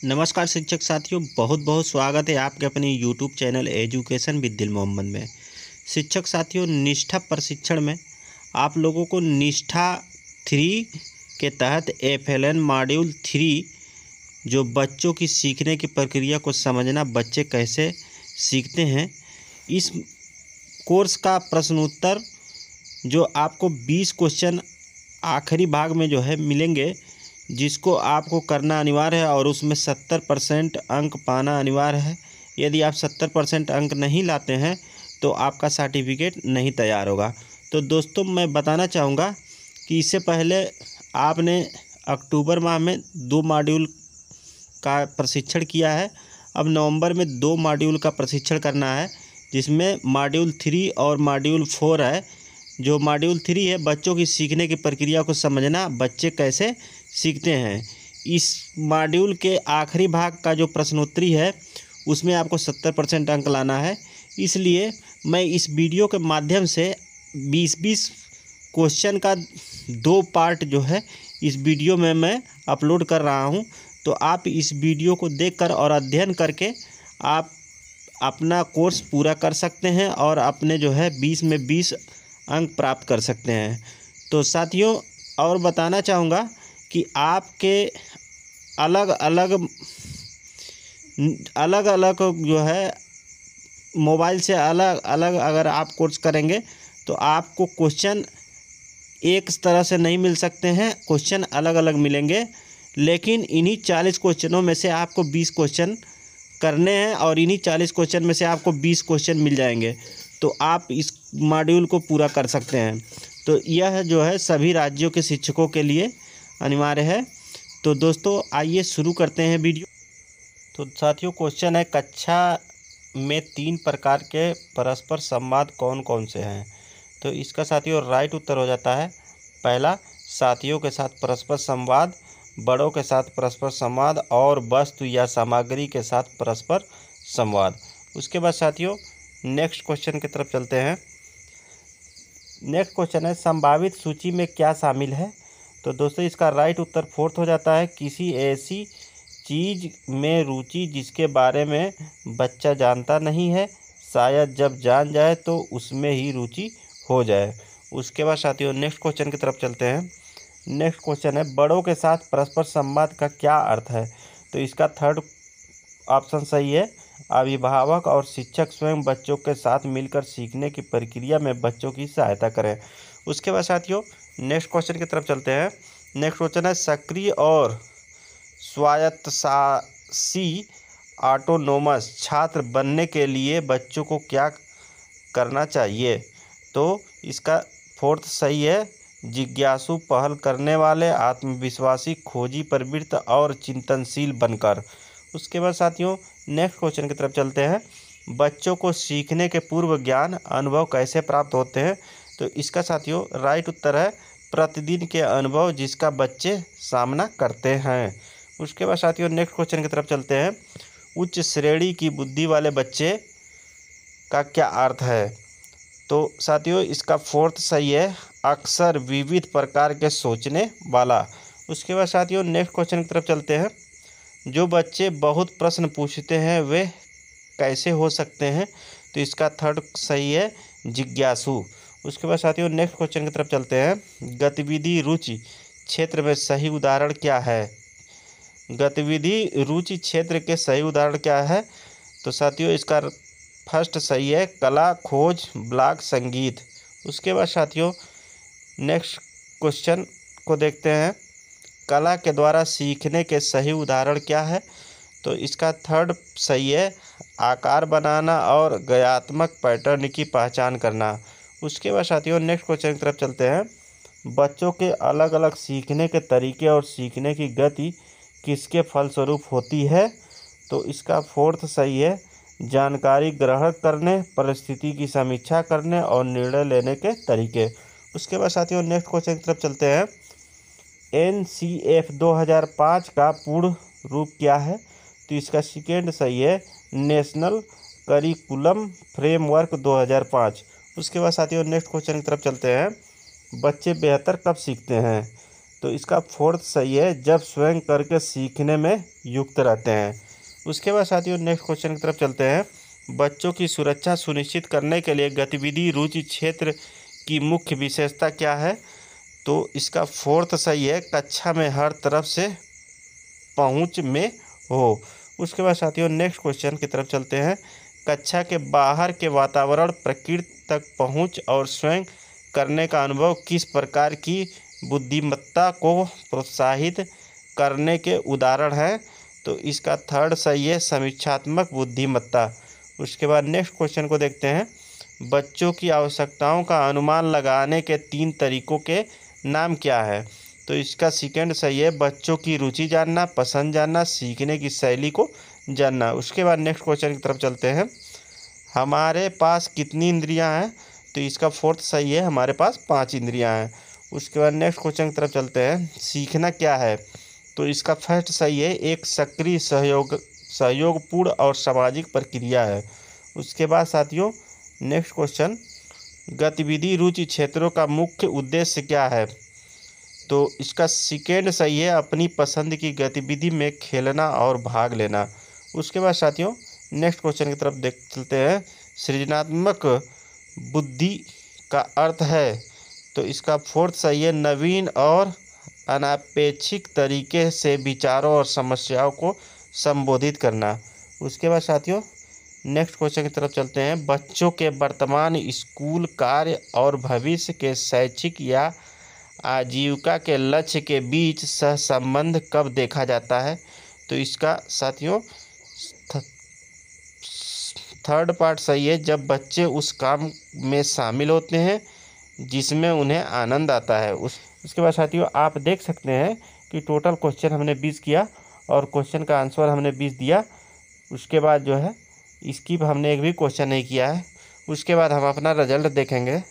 नमस्कार शिक्षक साथियों, बहुत बहुत स्वागत है आपके अपने यूट्यूब चैनल एजुकेशन विद दिल मोहम्मद में। शिक्षक साथियों, निष्ठा प्रशिक्षण में आप लोगों को निष्ठा 3 के तहत FLN मॉड्यूल 3 जो बच्चों की सीखने की प्रक्रिया को समझना, बच्चे कैसे सीखते हैं, इस कोर्स का प्रश्नोत्तर जो आपको 20 क्वेश्चन आखिरी भाग में जो है मिलेंगे, जिसको आपको करना अनिवार्य है और उसमें 70% अंक पाना अनिवार्य है। यदि आप 70% अंक नहीं लाते हैं तो आपका सर्टिफिकेट नहीं तैयार होगा। तो दोस्तों, मैं बताना चाहूँगा कि इससे पहले आपने अक्टूबर माह में 2 मॉड्यूल का प्रशिक्षण किया है। अब नवंबर में 2 मॉड्यूल का प्रशिक्षण करना है, जिसमें मॉड्यूल 3 और मॉड्यूल 4 है। जो मॉड्यूल 3 है, बच्चों की सीखने की प्रक्रिया को समझना, बच्चे कैसे सीखते हैं। इस मॉड्यूल के आखिरी भाग का जो प्रश्नोत्तरी है, उसमें आपको 70% अंक लाना है। इसलिए मैं इस वीडियो के माध्यम से 20-20 क्वेश्चन का 2 पार्ट जो है इस वीडियो में मैं अपलोड कर रहा हूं। तो आप इस वीडियो को देखकर और अध्ययन करके आप अपना कोर्स पूरा कर सकते हैं और अपने जो है 20 में 20 अंक प्राप्त कर सकते हैं। तो साथियों, और बताना चाहूँगा कि आपके अलग अलग जो है मोबाइल से अलग अलग अगर आप कोर्स करेंगे तो आपको क्वेश्चन एक तरह से नहीं मिल सकते हैं, क्वेश्चन अलग अलग मिलेंगे। लेकिन इन्हीं 40 क्वेश्चनों में से आपको 20 क्वेश्चन करने हैं और इन्हीं 40 क्वेश्चन में से आपको 20 क्वेश्चन मिल जाएंगे, तो आप इस मॉड्यूल को पूरा कर सकते हैं। तो यह जो है सभी राज्यों के शिक्षकों के लिए अनिवार्य है। तो दोस्तों, आइए शुरू करते हैं वीडियो। तो साथियों, क्वेश्चन है, कक्षा में 3 प्रकार के परस्पर संवाद कौन कौन से हैं। तो इसका साथियों राइट उत्तर हो जाता है पहला, साथियों के साथ परस्पर संवाद, बड़ों के साथ परस्पर संवाद और वस्तु या सामग्री के साथ परस्पर संवाद। उसके बाद साथियों नेक्स्ट क्वेश्चन की तरफ चलते हैं। नेक्स्ट क्वेश्चन है, संभावित सूची में क्या शामिल है। तो दोस्तों, इसका राइट उत्तर 4th हो जाता है, किसी ऐसी चीज़ में रुचि जिसके बारे में बच्चा जानता नहीं है, शायद जब जान जाए तो उसमें ही रुचि हो जाए। उसके बाद साथियों नेक्स्ट क्वेश्चन की तरफ चलते हैं। नेक्स्ट क्वेश्चन है, बड़ों के साथ परस्पर संवाद का क्या अर्थ है। तो इसका 3rd ऑप्शन सही है, अभिभावक और शिक्षक स्वयं बच्चों के साथ मिलकर सीखने की प्रक्रिया में बच्चों की सहायता करें। उसके बाद साथियों नेक्स्ट क्वेश्चन की तरफ चलते हैं। नेक्स्ट क्वेश्चन है, सक्रिय और स्वायत्तशासी ऑटोनोमस छात्र बनने के लिए बच्चों को क्या करना चाहिए। तो इसका 4th सही है, जिज्ञासु, पहल करने वाले, आत्मविश्वासी, खोजी प्रवृत्त और चिंतनशील बनकर। उसके बाद साथियों नेक्स्ट क्वेश्चन की तरफ चलते हैं, बच्चों को सीखने के पूर्व ज्ञान अनुभव कैसे प्राप्त होते हैं। तो इसका साथियों राइट उत्तर है, प्रतिदिन के अनुभव जिसका बच्चे सामना करते हैं। उसके बाद साथियों नेक्स्ट क्वेश्चन की तरफ चलते हैं, उच्च श्रेणी की बुद्धि वाले बच्चे का क्या अर्थ है। तो साथियों इसका 4th सही है, अक्सर विविध प्रकार के सोचने वाला। उसके बाद साथियों नेक्स्ट क्वेश्चन की तरफ चलते हैं, जो बच्चे बहुत प्रश्न पूछते हैं वे कैसे हो सकते हैं। तो इसका 3rd सही है, जिज्ञासु। उसके बाद साथियों नेक्स्ट क्वेश्चन की तरफ चलते हैं, गतिविधि रुचि क्षेत्र में सही उदाहरण क्या है। गतिविधि रुचि क्षेत्र के सही उदाहरण क्या है। तो साथियों इसका 1st सही है, कला, खोज, ब्लॉग, संगीत। उसके बाद साथियों नेक्स्ट क्वेश्चन को देखते हैं, कला के द्वारा सीखने के सही उदाहरण क्या है। तो इसका 3rd सही है, आकार बनाना और गयात्मक पैटर्न की पहचान करना। उसके बाद साथियों नेक्स्ट क्वेश्चन की तरफ चलते हैं, बच्चों के अलग अलग सीखने के तरीके और सीखने की गति किसके फलस्वरूप होती है। तो इसका 4th सही है, जानकारी ग्रहण करने, परिस्थिति की समीक्षा करने और निर्णय लेने के तरीके। उसके बाद साथियों नेक्स्ट क्वेश्चन की तरफ चलते हैं, NCF 2005 का पूर्ण रूप क्या है। तो इसका 2nd सही है, नेशनल करिकुलम फ्रेमवर्क 2005। उसके बाद साथियों नेक्स्ट क्वेश्चन की तरफ चलते हैं, बच्चे बेहतर कब सीखते हैं। तो इसका फोर्थ सही है, जब स्वयं करके सीखने में युक्त रहते हैं। उसके बाद साथियों नेक्स्ट क्वेश्चन की तरफ चलते हैं। बच्चों की सुरक्षा सुनिश्चित करने के लिए गतिविधि रुचि क्षेत्र की मुख्य विशेषता क्या है? तो इसका फोर्थ सही है, कक्षा में हर तरफ से पहुंच में हो। उसके बाद साथियों नेक्स्ट क्वेश्चन की तरफ चलते हैं। कक्षा के बाहर के वातावरण, प्रकृति तक पहुंच और स्वयं करने का अनुभव किस प्रकार की बुद्धिमत्ता को प्रोत्साहित करने के उदाहरण हैं? तो इसका थर्ड सही है, समीक्षात्मक बुद्धिमत्ता। उसके बाद नेक्स्ट क्वेश्चन को देखते हैं। बच्चों की आवश्यकताओं का अनुमान लगाने के 3 तरीकों के नाम क्या है? तो इसका सेकंड सही है, बच्चों की रुचि जानना, पसंद जानना, सीखने की शैली को जानना। उसके बाद नेक्स्ट क्वेश्चन की तरफ चलते हैं। हमारे पास कितनी इंद्रियां हैं? तो इसका फोर्थ सही है, हमारे पास 5 इंद्रियां हैं। उसके बाद नेक्स्ट क्वेश्चन की तरफ चलते हैं। सीखना क्या है? तो इसका फर्स्ट सही है, एक सक्रिय सहयोगपूर्ण और सामाजिक प्रक्रिया है। उसके बाद साथियों नेक्स्ट क्वेश्चन, गतिविधि रुचि क्षेत्रों का मुख्य उद्देश्य क्या है? तो इसका सेकेंड सही है, अपनी पसंद की गतिविधि में खेलना और भाग लेना। उसके बाद साथियों नेक्स्ट क्वेश्चन की तरफ देख चलते हैं। सृजनात्मक बुद्धि का अर्थ है? तो इसका फोर्थ सही है, नवीन और अनपेक्षित तरीके से विचारों और समस्याओं को संबोधित करना। उसके बाद साथियों नेक्स्ट क्वेश्चन की तरफ चलते हैं। बच्चों के वर्तमान स्कूल कार्य और भविष्य के शैक्षिक या आजीविका के लक्ष्य के बीच सहसंबंध कब देखा जाता है? तो इसका साथियों थर्ड पार्ट सही है, जब बच्चे उस काम में शामिल होते हैं जिसमें उन्हें आनंद आता है। उसके बाद साथियों आप देख सकते हैं कि टोटल क्वेश्चन हमने 20 किया और क्वेश्चन का आंसर हमने 20 दिया। उसके बाद जो है इसकी हमने एक भी क्वेश्चन नहीं किया है। उसके बाद हम अपना रिजल्ट देखेंगे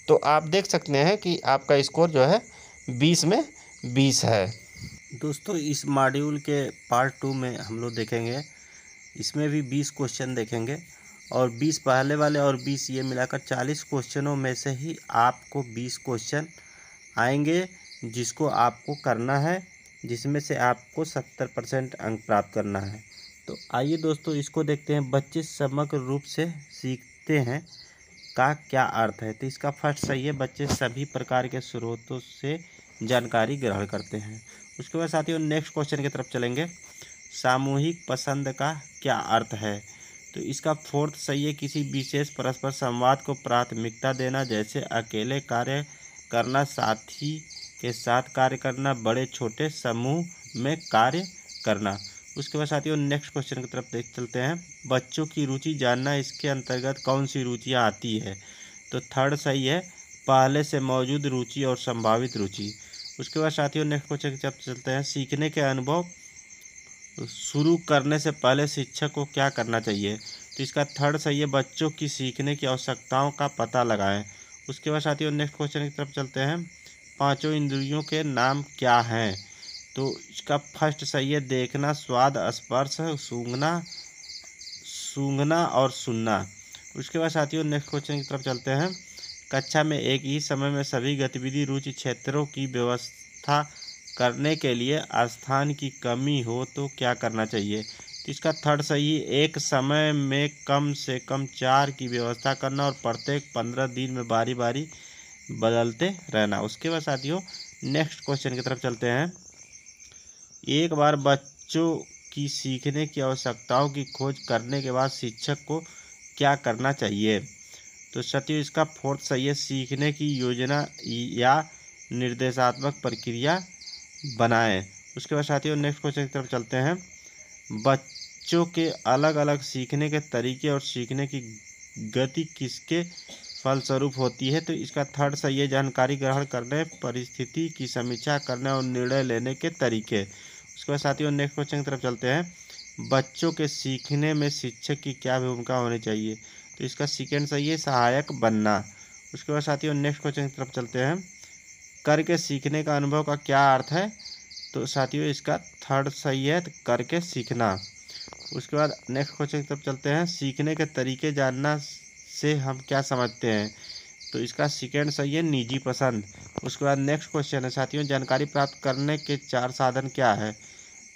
तो आप देख सकते हैं कि आपका स्कोर जो है 20 में 20 है। दोस्तों इस मॉड्यूल के पार्ट 2 में हम लोग देखेंगे, इसमें भी 20 क्वेश्चन देखेंगे और 20 पहले वाले और 20 ये मिलाकर 40 क्वेश्चनों में से ही आपको 20 क्वेश्चन आएंगे जिसको आपको करना है, जिसमें से आपको 70% अंक प्राप्त करना है। तो आइए दोस्तों इसको देखते हैं। बच्चे समग्र रूप से सीखते हैं का क्या अर्थ है? तो इसका फर्स्ट सही है, बच्चे सभी प्रकार के स्रोतों से जानकारी ग्रहण करते हैं। उसके बाद साथियों नेक्स्ट क्वेश्चन की तरफ चलेंगे। सामूहिक पसंद का क्या अर्थ है? तो इसका फोर्थ सही है, किसी विशेष परस्पर संवाद को प्राथमिकता देना, जैसे अकेले कार्य करना, साथी के साथ कार्य करना, बड़े छोटे समूह में कार्य करना। उसके बाद साथियों नेक्स्ट क्वेश्चन की तरफ देख चलते हैं। बच्चों की रुचि जानना, इसके अंतर्गत कौन सी रुचियाँ आती है? तो थर्ड सही है, पहले से मौजूद रुचि और संभावित रुचि। उसके बाद साथियों नेक्स्ट क्वेश्चन की तरफ चलते हैं। सीखने के अनुभव शुरू करने से पहले शिक्षक को क्या करना चाहिए? तो इसका थर्ड सही है, बच्चों की सीखने की आवश्यकताओं का पता लगाएं। उसके बाद साथियों नेक्स्ट क्वेश्चन की तरफ चलते हैं। पांचों इंद्रियों के नाम क्या हैं? तो इसका फर्स्ट सही है, देखना, स्वाद, स्पर्श, सूंघना और सुनना। उसके बाद साथियों नेक्स्ट क्वेश्चन की तरफ चलते हैं। कक्षा में एक ही समय में सभी गतिविधि रुचि क्षेत्रों की व्यवस्था करने के लिए स्थान की कमी हो तो क्या करना चाहिए? तो इसका थर्ड सही, एक समय में कम से कम 4 की व्यवस्था करना और प्रत्येक 15 दिन में बारी बारी बदलते रहना। उसके बाद साथियों नेक्स्ट क्वेश्चन की तरफ चलते हैं। एक बार बच्चों की सीखने की आवश्यकताओं की खोज करने के बाद शिक्षक को क्या करना चाहिए? तो साथियों इसका फोर्थ सही है, सीखने की योजना या निर्देशात्मक प्रक्रिया बनाएं। उसके बाद साथियों नेक्स्ट क्वेश्चन की तरफ चलते हैं। बच्चों के अलग अलग सीखने के तरीके और सीखने की गति किसके फलस्वरूप होती है? तो इसका थर्ड सही है, जानकारी ग्रहण करने, परिस्थिति की समीक्षा करने और निर्णय लेने के तरीके। उसके बाद साथियों नेक्स्ट क्वेश्चन की तरफ चलते हैं। बच्चों के सीखने में शिक्षक की क्या भूमिका होनी चाहिए? तो इसका सेकेंड सही है, सहायक बनना। उसके बाद साथियों नेक्स्ट क्वेश्चन की तरफ चलते हैं। करके सीखने का अनुभव का क्या अर्थ है? तो साथियों इसका थर्ड सही है, करके सीखना। उसके बाद नेक्स्ट क्वेश्चन की तरफ चलते हैं। सीखने के तरीके जानना से हम क्या समझते हैं? तो इसका सेकेंड सही है निजी पसंद। उसके बाद नेक्स्ट क्वेश्चन है साथियों, जानकारी प्राप्त करने के 4 साधन क्या है?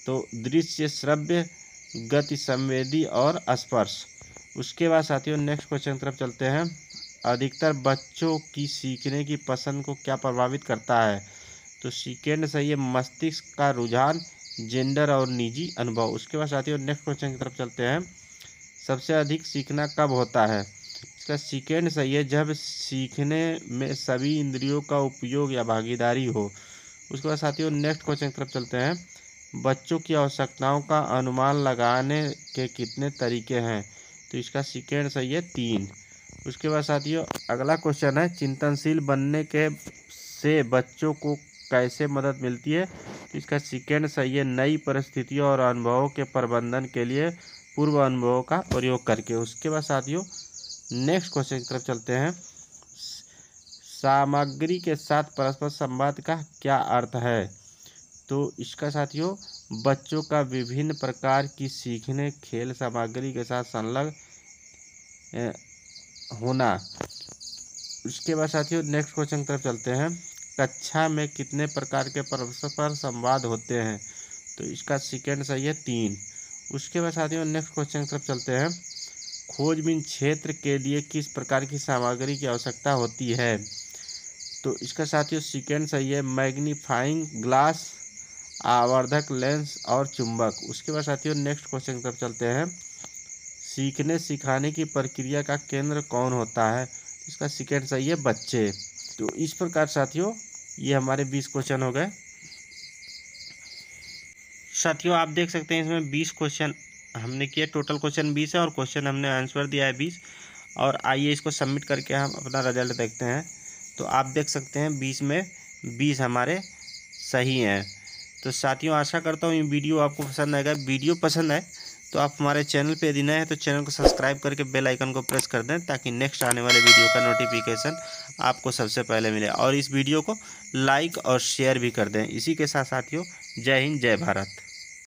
तो दृश्य, श्रव्य, गति संवेदी और स्पर्श। उसके बाद साथियों नेक्स्ट क्वेश्चन की तरफ चलते हैं, अधिकतर बच्चों की सीखने की पसंद को क्या प्रभावित करता है? तो सेकेंड सही है मस्तिष्क का रुझान, जेंडर और निजी अनुभव। उसके बाद साथियों नेक्स्ट क्वेश्चन की तरफ चलते हैं, सबसे अधिक सीखना कब होता है? इसका सेकेंड सही है जब सीखने में सभी इंद्रियों का उपयोग या भागीदारी हो। उसके बाद साथियों नेक्स्ट क्वेश्चन की तरफ चलते हैं, बच्चों की आवश्यकताओं का अनुमान लगाने के कितने तरीके हैं? तो इसका सेकेंड सही है 3। उसके बाद साथियों अगला क्वेश्चन है, चिंतनशील बनने के से बच्चों को कैसे मदद मिलती है? तो इसका सेकेंड सही है नई परिस्थितियों और अनुभवों के प्रबंधन के लिए पूर्व अनुभवों का प्रयोग करके। उसके बाद साथियों नेक्स्ट क्वेश्चन की तरफ चलते हैं, सामग्री के साथ परस्पर संवाद का क्या अर्थ है? तो इसका साथियों बच्चों का विभिन्न प्रकार की सीखने खेल सामग्री के साथ संलग्न होना। उसके बाद साथियों नेक्स्ट क्वेश्चन की तरफ चलते हैं, कक्षा में कितने प्रकार के परस्पर संवाद होते हैं? तो इसका सेकेंड सही है 3। उसके बाद साथियों नेक्स्ट क्वेश्चन की तरफ चलते हैं, खोजबीन क्षेत्र के लिए किस प्रकार की सामग्री की आवश्यकता होती है? तो इसका साथियों सेकेंड सही है मैग्नीफाइंग ग्लास, आवर्धक लेंस और चुंबक। उसके बाद साथियों नेक्स्ट क्वेश्चन की तरफ चलते हैं, सीखने सिखाने की प्रक्रिया का केंद्र कौन होता है? इसका सेकेंड सही है बच्चे। तो इस प्रकार साथियों ये हमारे 20 क्वेश्चन हो गए। साथियों आप देख सकते हैं इसमें 20 क्वेश्चन हमने किए, टोटल क्वेश्चन 20 है और क्वेश्चन हमने आंसर दिया है 20। और आइए इसको सबमिट करके हम अपना रिजल्ट देखते हैं। तो आप देख सकते हैं 20 में 20 हमारे सही हैं। तो साथियों आशा करता हूँ ये वीडियो आपको पसंद आएगा। वीडियो पसंद आए तो आप हमारे चैनल पे यदि नए हैं तो चैनल को सब्सक्राइब करके बेल आइकन को प्रेस कर दें, ताकि नेक्स्ट आने वाले वीडियो का नोटिफिकेशन आपको सबसे पहले मिले। और इस वीडियो को लाइक और शेयर भी कर दें। इसी के साथ साथियों जय हिंद, जय भारत।